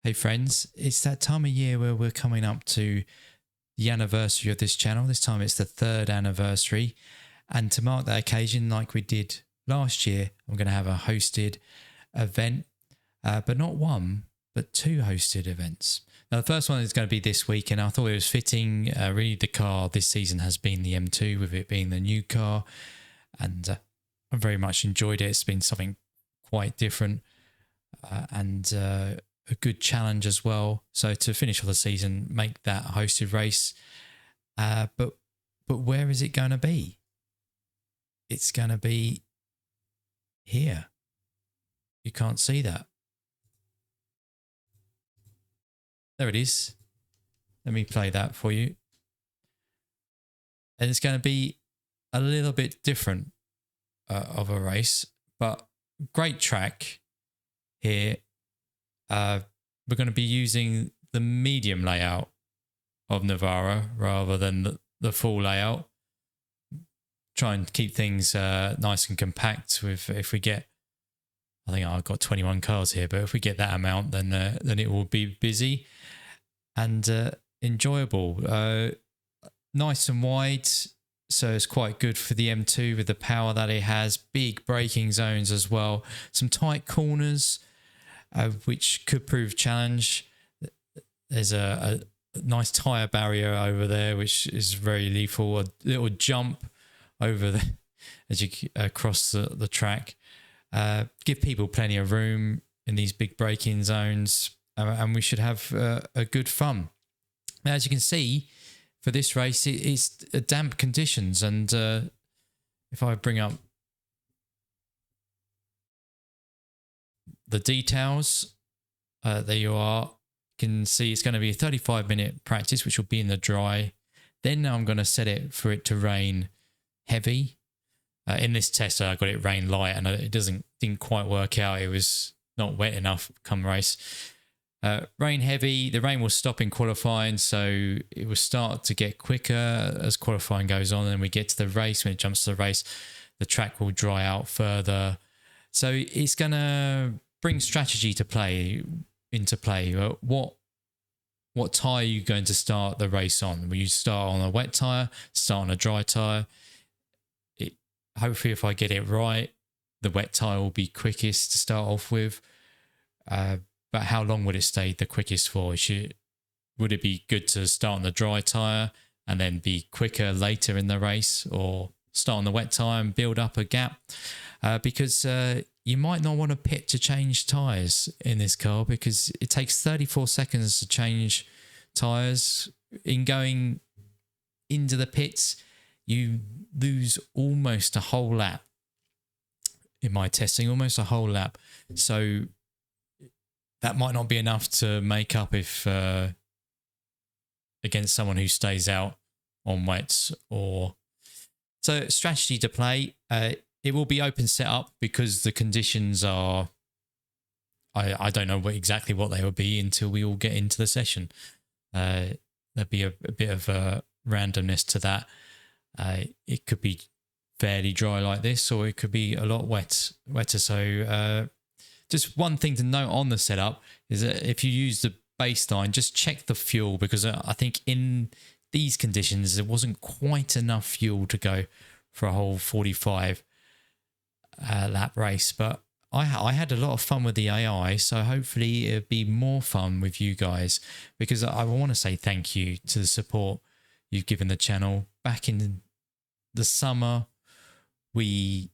Hey friends, it's that time of year where we're coming up to the anniversary of this channel. This time it's the 3rd anniversary. And to mark that occasion, like we did last year, I'm going to have a hosted event, but not one, but 2 hosted events. Now, the first one is going to be this week, and I thought it was fitting. Really, the car this season has been the M2, with it being the new car. And I very much enjoyed it. It's been something quite different and a good challenge as well. So to finish off the season, make that hosted race. But where is it going to be? It's going to be here. You can't see that. There it is. Let me play that for you. And it's going to be a little bit different of a race, but great track here. We're going to be using the medium layout of Navarra rather than the full layout. Try and keep things nice and compact. If we get, I think I've got 21 cars here, but if we get that amount, then it will be busy and enjoyable. Nice and wide, so it's quite good for the M2 with the power that it has. Big braking zones as well. Some tight corners, which could prove challenge. There's a nice tyre barrier over there, which is very lethal. A little jump over as you cross the track. Give people plenty of room in these big braking zones, and we should have a good fun. Now, as you can see, for this race, it's damp conditions, and if I bring up the details, there you are. You can see it's going to be a 35-minute practice, which will be in the dry. Then I'm going to set it for it to rain heavy. In this test, I got it rain light, and it didn't quite work out. It was not wet enough come race. Rain heavy. The rain will stop in qualifying, so it will start to get quicker as qualifying goes on. And we get to the race. When it jumps to the race, the track will dry out further. So it's going to bring strategy into play. What tyre are you going to start the race on? Will you start on a wet tyre, start on a dry tyre? Hopefully, if I get it right, the wet tyre will be quickest to start off with. But how long would it stay the quickest for? Would it be good to start on the dry tyre and then be quicker later in the race, or start on the wet tyre and build up a gap? Because you might not want to pit to change tyres in this car, because it takes 34 seconds to change tyres. In going into the pits, you lose almost a whole lap. In my testing, almost a whole lap. So that might not be enough to make up if against someone who stays out on wets. Or so strategy to play. It will be open setup because the conditions are, I don't know exactly what they will be until we all get into the session. There'll be a bit of randomness to that. It could be fairly dry like this, or it could be a lot wetter. So just one thing to note on the setup is that if you use the baseline, just check the fuel, because I think in these conditions there wasn't quite enough fuel to go for a whole 45 lap race. But I had a lot of fun with the AI, so hopefully it'll be more fun with you guys, because I want to say thank you to the support you've given the channel. Back in the summer, we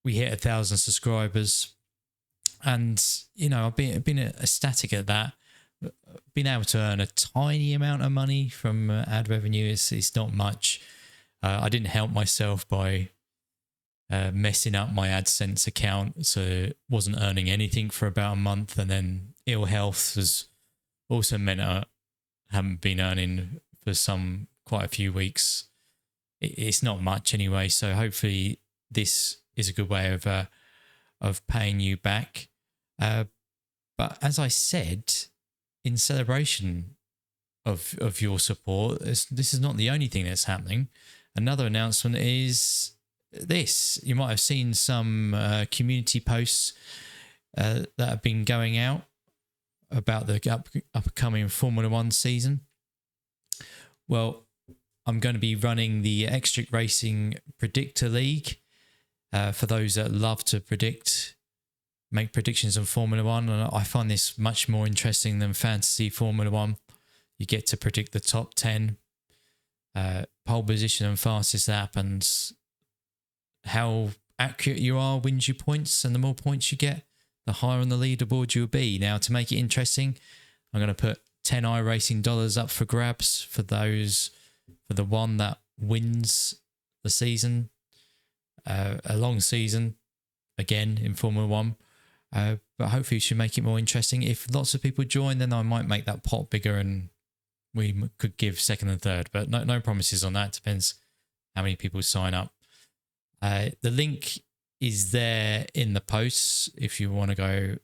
hit 1,000 subscribers, and I've been ecstatic at that. Being able to earn a tiny amount of money from ad revenue is not much. I didn't help myself by messing up my AdSense account, so wasn't earning anything for about a month, and then ill health has also meant I haven't been earning for quite a few weeks. It's not much anyway, so hopefully this is a good way of paying you back. But as I said, in celebration of your support, this is not the only thing that's happening. Another announcement is this. You might have seen some community posts that have been going out about the upcoming Formula One season. Well, I'm going to be running the Extric Racing Predictor League for those that love to make predictions on Formula One. And I find this much more interesting than fantasy Formula One. You get to predict the top 10, pole position and fastest lap, and how accurate you are wins you points, and the more points you get, the higher on the leaderboard you'll be. Now, to make it interesting, I'm going to put 10 iRacing dollars up for grabs for the one that wins the season, a long season, again in Formula One. But hopefully it should make it more interesting. If lots of people join, then I might make that pot bigger and we could give second and third, but no promises on that. Depends how many people sign up. The link is there in the posts if you want to go,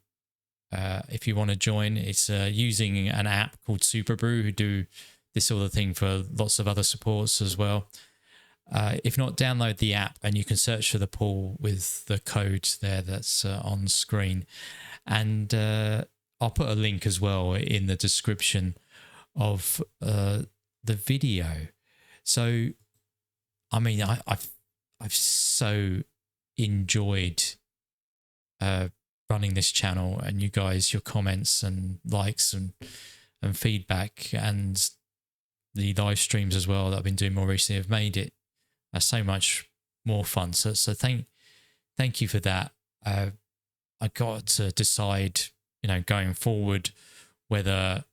if you want to join. It's using an app called Superbru, who do this sort of thing for lots of other sports as well. If not, download the app and you can search for the pool with the code there that's on screen. And I'll put a link as well in the description of the video. So, I mean, I've so enjoyed running this channel, and you guys, your comments and likes and feedback, and the live streams as well that I've been doing more recently have made it so much more fun. So thank you for that. I got to decide, going forward, whether,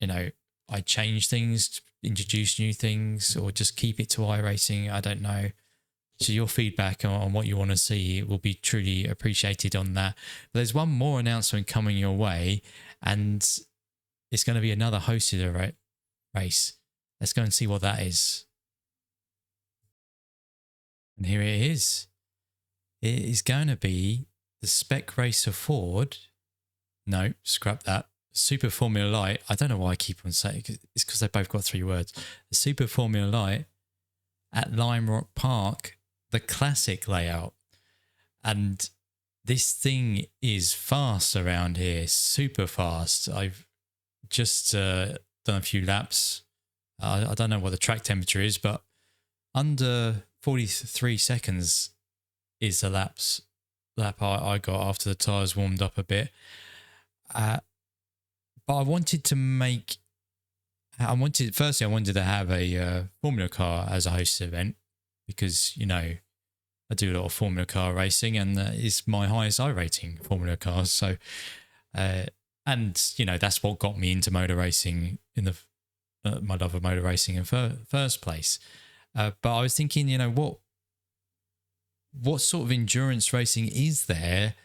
I change things, introduce new things, or just keep it to iRacing. I don't know. So your feedback on what you want to see will be truly appreciated on that. But there's one more announcement coming your way, and it's going to be another hosted race. Let's go and see what that is. And here it is. It is going to be the Spec Racer Ford. No, scrap that. Super Formula Light. I don't know why I keep on saying it. It's because they both got 3 words. The Super Formula Light at Lime Rock Park, the classic layout. And this thing is fast around here, super fast. I've just done a few laps. I don't know what the track temperature is, but under 43 seconds is the lap I got after the tyres warmed up a bit. But I wanted to to have a Formula car as a host event, because, I do a lot of Formula car racing, and it's my highest iRating Formula cars. So, and, that's what got me into motor racing in my love of motor racing in first place. But I was thinking, what sort of endurance racing is there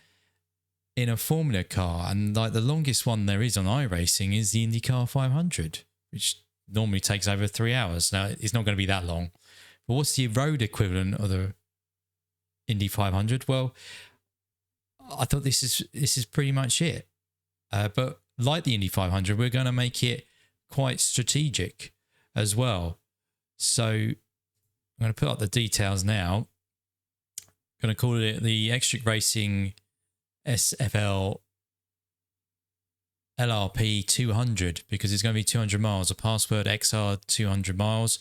in a Formula car? And like the longest one there is on iRacing is the IndyCar 500, which normally takes over 3 hours. Now, it's not going to be that long. But what's the road equivalent of the Indy 500? Well, I thought this is pretty much it. But like the Indy 500, we're going to make it quite strategic as well. So I'm going to put up the details now. I'm going to call it the Extric Racing SFL LRP200, because it's going to be 200 miles, a password XR 200 miles.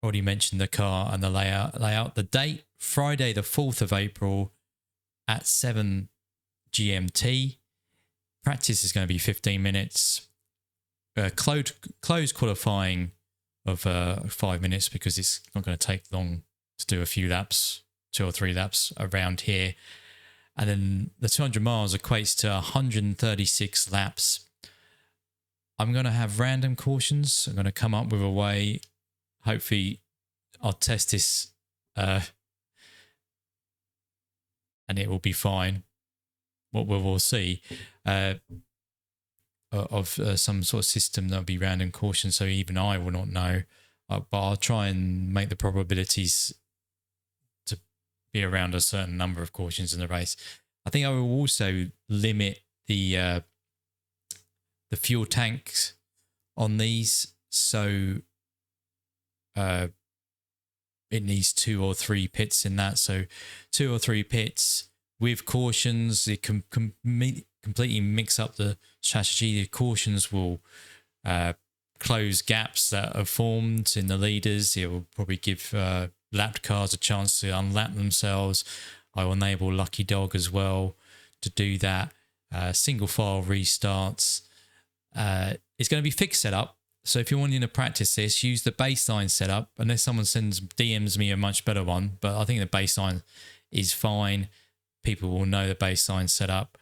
Already mentioned the car and the layout. The date, Friday the 4th of April at 7 GMT. Practice is going to be 15 minutes. Closed qualifying of 5 minutes, because it's not going to take long to do a few laps, 2 or 3 laps around here. And then the 200 miles equates to 136 laps. I'm going to have random cautions. I'm going to come up with a way. Hopefully I'll test this and it will be fine. We'll see. Of some sort of system that'll be random caution, so even I will not know. But I'll try and make the probabilities to be around a certain number of cautions in the race. I think I will also limit the fuel tanks on these, so it needs 2 or 3 pits in that. So 2 or 3 pits with cautions, it can completely mix up the strategy. The cautions will close gaps that are formed in the leaders. It will probably give lapped cars a chance to unlap themselves. I will enable Lucky Dog as well to do that. Single file restarts. It's going to be fixed setup. So if you're wanting to practice this, use the baseline setup, unless someone DMs me a much better one. But I think the baseline is fine. People will know the baseline setup.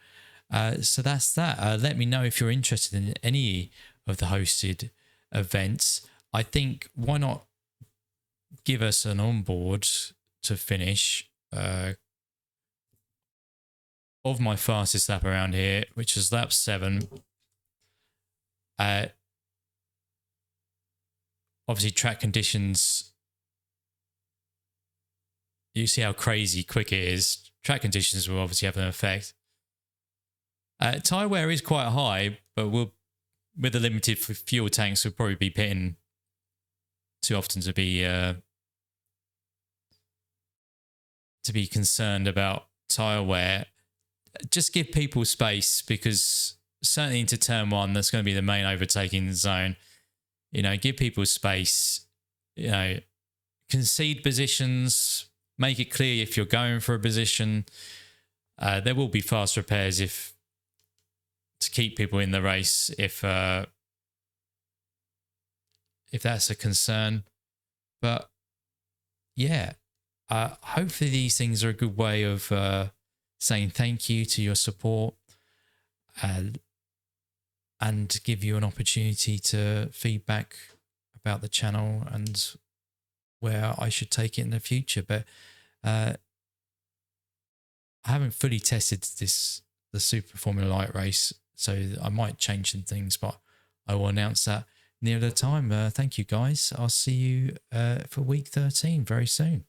So that's that. Let me know if you're interested in any of the hosted events. I think why not give us an onboard to finish of my fastest lap around here, which is lap 7. Obviously, track conditions, you see how crazy quick it is. Track conditions will obviously have an effect. Tyre wear is quite high, but with the limited fuel tanks, we'll probably be pitting too often to be concerned about tyre wear. Just give people space, because certainly into turn 1, that's going to be the main overtaking zone. You know, give people space, you know, concede positions, make it clear if you're going for a position. There will be fast repairs to keep people in the race if that's a concern. But yeah, hopefully these things are a good way of saying thank you to your support, and give you an opportunity to feedback about the channel and where I should take it in the future. But I haven't fully tested the Super Formula Light race, so I might change some things, but I will announce that near the time. Thank you, guys. I'll see you for week 13 very soon.